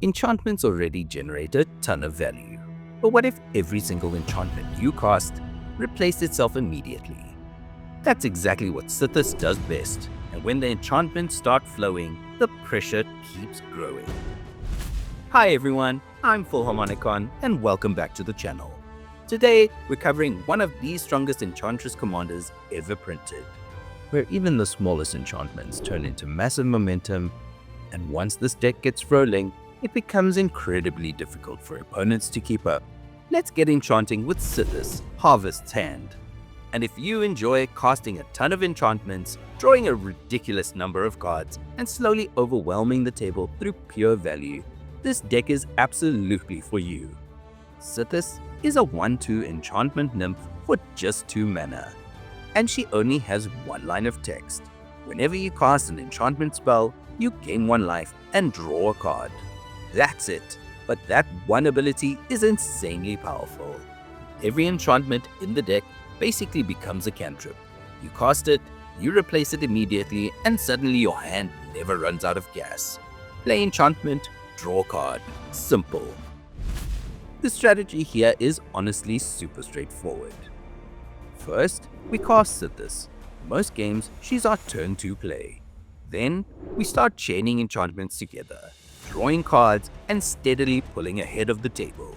Enchantments already generate a ton of value, but what if every single enchantment you cast replaced itself immediately? That's exactly what Sythis does best, and when the enchantments start flowing, the pressure keeps growing. Hi everyone, I'm Full Harmonicon, and welcome back to the channel. Today, we're covering one of the strongest Enchantress commanders ever printed, where even the smallest enchantments turn into massive momentum, and once this deck gets rolling, it becomes incredibly difficult for opponents to keep up. Let's get enchanting with Sythis, Harvest's Hand. And if you enjoy casting a ton of enchantments, drawing a ridiculous number of cards, and slowly overwhelming the table through pure value, this deck is absolutely for you. Sythis is a 1/2 enchantment nymph for just 2 mana, and she only has 1 line of text. Whenever you cast an enchantment spell, you gain 1 life and draw a card. That's it, but that one ability is insanely powerful. Every enchantment in the deck basically becomes a cantrip. You cast it, you replace it immediately, and suddenly your hand never runs out of gas. Play enchantment, draw card. Simple. The strategy here is honestly super straightforward. First, we cast Sythis. Most games, she's our turn 2 play. Then, we start chaining enchantments together, drawing cards and steadily pulling ahead of the table.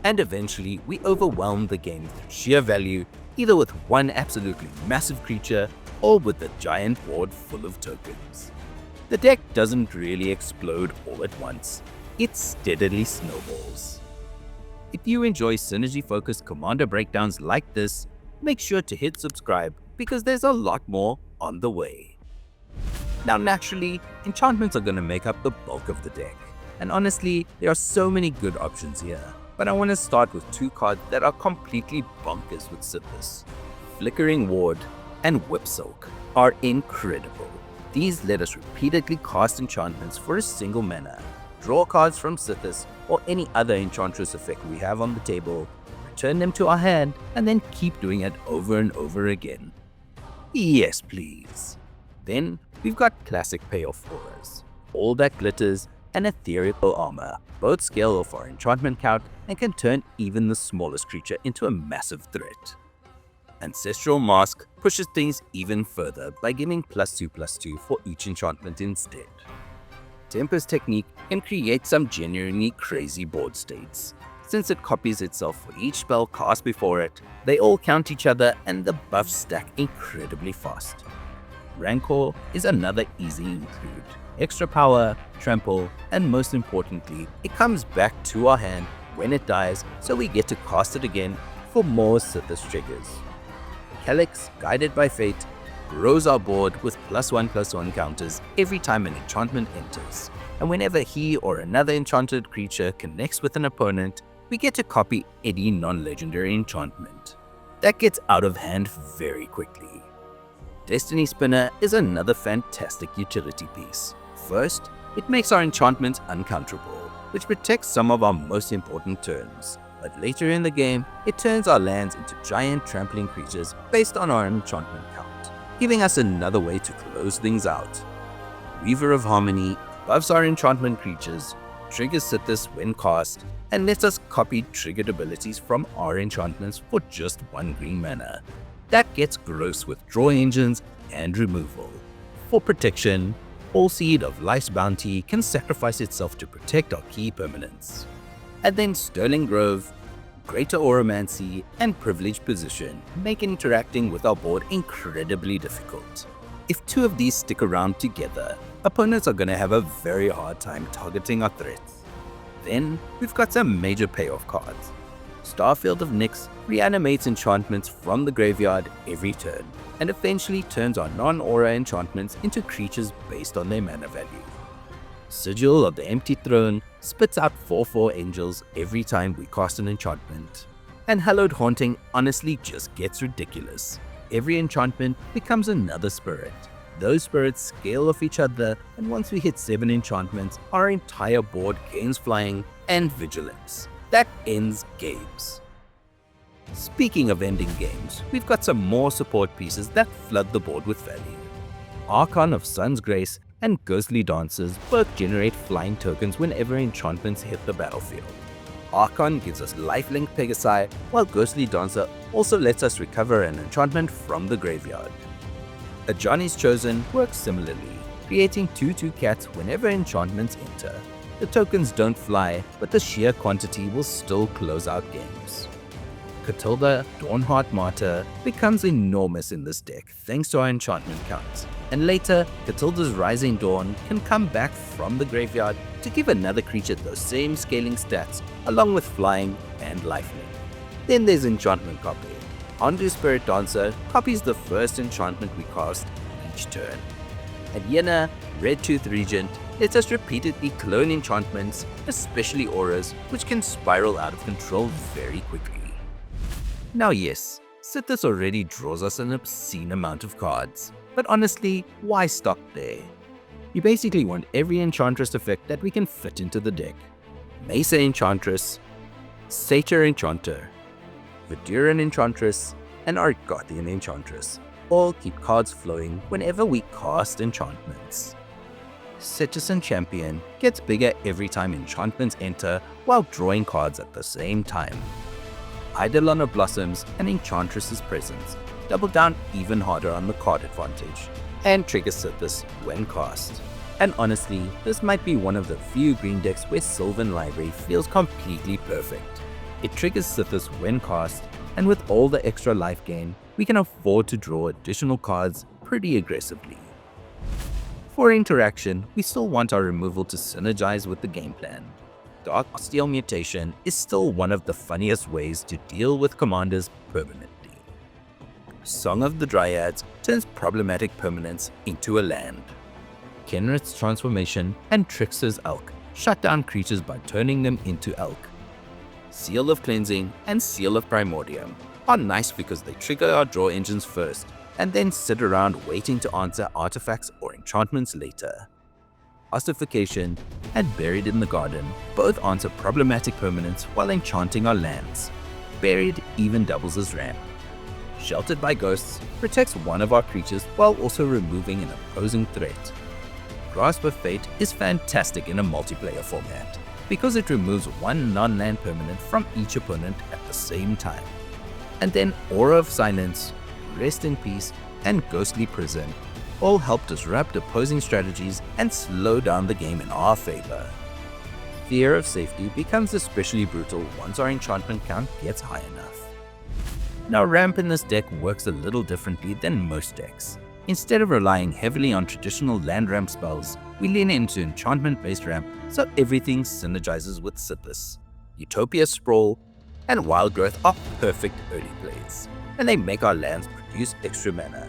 And eventually, we overwhelm the game through sheer value, either with one absolutely massive creature or with a giant board full of tokens. The deck doesn't really explode all at once, it steadily snowballs. If you enjoy synergy-focused commander breakdowns like this, make sure to hit subscribe because there's a lot more on the way. Now naturally, enchantments are going to make up the bulk of the deck, and honestly, there are so many good options here, but I want to start with 2 cards that are completely bonkers with Sythis. Flickering Ward and Whipsilk are incredible. These let us repeatedly cast enchantments for a single mana, draw cards from Sythis or any other Enchantress effect we have on the table, return them to our hand, and then keep doing it over and over again. Yes, please. Then, we've got classic payoff auras, all that glitters, and ethereal armor. Both scale off our enchantment count and can turn even the smallest creature into a massive threat. Ancestral Mask pushes things even further by giving +2/+2 for each enchantment instead. Tempest Technique can create some genuinely crazy board states. Since it copies itself for each spell cast before it, they all count each other and the buffs stack incredibly fast. Rancor is another easy include. Extra power, trample, and most importantly, it comes back to our hand when it dies, so we get to cast it again for more Sythis triggers. Calyx, Guided by Fate, grows our board with +1/+1 counters every time an enchantment enters, and whenever he or another enchanted creature connects with an opponent, we get to copy any non-legendary enchantment. That gets out of hand very quickly. Destiny Spinner is another fantastic utility piece. First, it makes our enchantments uncounterable, which protects some of our most important turns. But later in the game, it turns our lands into giant trampling creatures based on our enchantment count, giving us another way to close things out. Weaver of Harmony buffs our enchantment creatures, triggers Sythis when cast, and lets us copy triggered abilities from our enchantments for just 1 green mana. That gets gross with draw engines and removal. For protection, All Seed of Life's Bounty can sacrifice itself to protect our key permanents. And then Sterling Grove, Greater Oromancy, and Privileged Position make interacting with our board incredibly difficult. If 2 of these stick around together, opponents are going to have a very hard time targeting our threats. Then, we've got some major payoff cards. Starfield of Nyx reanimates enchantments from the graveyard every turn, and eventually turns our non-aura enchantments into creatures based on their mana value. Sigil of the Empty Throne spits out 4/4 angels every time we cast an enchantment. And Hallowed Haunting honestly just gets ridiculous. Every enchantment becomes another spirit. Those spirits scale off each other, and once we hit 7 enchantments, our entire board gains flying and vigilance. That ends games. Speaking of ending games, we've got some more support pieces that flood the board with value. Archon of Sun's Grace and Ghostly Dancers both generate flying tokens whenever enchantments hit the battlefield. Archon gives us lifelink Pegasi, while Ghostly Dancer also lets us recover an enchantment from the graveyard. A Johnny's Chosen works similarly, creating 2/2 cats whenever enchantments enter. The tokens don't fly, but the sheer quantity will still close out games. Catilda, Dawnheart Martyr, becomes enormous in this deck thanks to our enchantment count, and later, Catilda's Rising Dawn can come back from the graveyard to give another creature those same scaling stats, along with flying and lifelink. Then there's Enchantment Copy. Ondu Spirit Dancer copies the first enchantment we cast each turn. And Yenna, Red Tooth Regent, lets us repeatedly clone enchantments, especially auras, which can spiral out of control very quickly. Now yes, Sythis already draws us an obscene amount of cards, but honestly, why stop there? You basically want every Enchantress effect that we can fit into the deck. Mesa Enchantress, Satyr Enchanter, Viduran Enchantress, and Argothian Enchantress all keep cards flowing whenever we cast enchantments. Citizen Champion gets bigger every time enchantments enter while drawing cards at the same time. Eidolon of Blossoms and Enchantress's Presence double down even harder on the card advantage, and trigger Sythis when cast. And honestly, this might be one of the few green decks where Sylvan Library feels completely perfect. It triggers Sythis when cast, and with all the extra life gain, we can afford to draw additional cards pretty aggressively. For interaction, we still want our removal to synergize with the game plan. Dark Steel Mutation is still one of the funniest ways to deal with commanders permanently. Song of the Dryads turns problematic permanents into a land. Kenrith's Transformation and Trickster's Elk shut down creatures by turning them into elk. Seal of Cleansing and Seal of Primordium are nice because they trigger our draw engines first, and then sit around waiting to answer artifacts or enchantments later. Ossification and Buried in the Garden both answer problematic permanents while enchanting our lands. Buried even doubles as ramp. Sheltered by Ghosts protects one of our creatures while also removing an opposing threat. Grasp of Fate is fantastic in a multiplayer format because it removes one non-land permanent from each opponent at the same time. And then Aura of Silence, Rest in Peace, and Ghostly Prison all help disrupt opposing strategies and slow down the game in our favor. Fear of Safety becomes especially brutal once our enchantment count gets high enough. Now, ramp in this deck works a little differently than most decks. Instead of relying heavily on traditional land ramp spells, we lean into enchantment-based ramp so everything synergizes with Sythis. Utopia Sprawl and Wild Growth are perfect early plays, and they make our lands produce extra mana.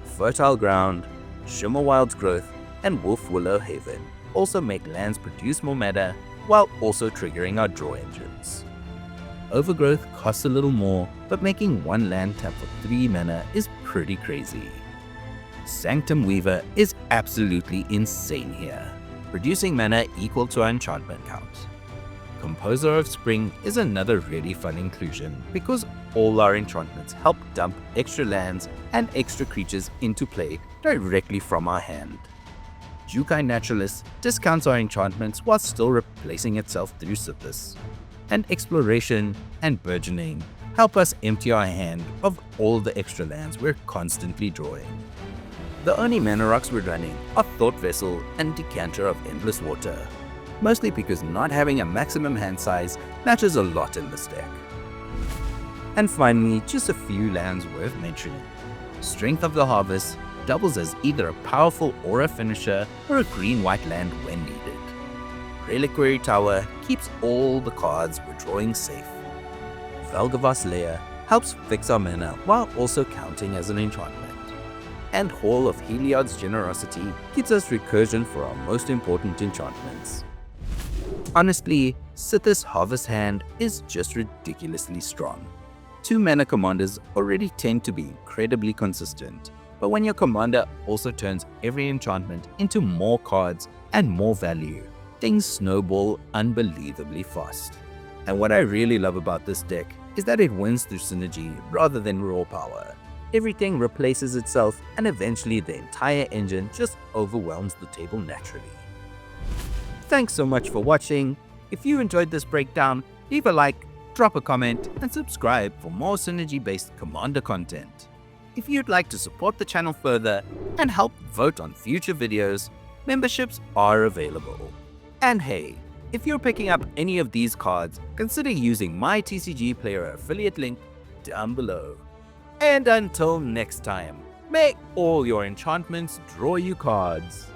Fertile Ground, Shimmer Wild's Growth, and Wolf Willow Haven also make lands produce more mana while also triggering our draw engines. Overgrowth costs a little more, but making one land tap for 3 mana is pretty crazy. Sanctum Weaver is absolutely insane here, producing mana equal to our enchantment count. Composer of Spring is another really fun inclusion because all our enchantments help dump extra lands and extra creatures into play directly from our hand. Jukai Naturalist discounts our enchantments while still replacing itself through Sythis. And Exploration and Burgeoning help us empty our hand of all the extra lands we're constantly drawing. The only mana rocks we're running are Thought Vessel and Decanter of Endless Water, mostly because not having a maximum hand size matters a lot in this deck. And finally, just a few lands worth mentioning. Strength of the Harvest doubles as either a powerful aura finisher or a green-white land when needed. Reliquary Tower keeps all the cards we're drawing safe. Vel'Gavas Lair helps fix our mana while also counting as an enchantment. And Hall of Heliod's Generosity gives us recursion for our most important enchantments. Honestly, Sythis Harvest Hand is just ridiculously strong. 2 mana commanders already tend to be incredibly consistent, but when your commander also turns every enchantment into more cards and more value, things snowball unbelievably fast. And what I really love about this deck is that it wins through synergy rather than raw power. everything replaces itself and eventually the entire engine just overwhelms the table naturally. Thanks so much for watching. If you enjoyed this breakdown, leave a like, drop a comment, and subscribe for more synergy-based Commander content. If you'd like to support the channel further and help vote on future videos, memberships are available. And hey, if you're picking up any of these cards, consider using my TCG Player affiliate link down below. And until next time, may all your enchantments draw you cards.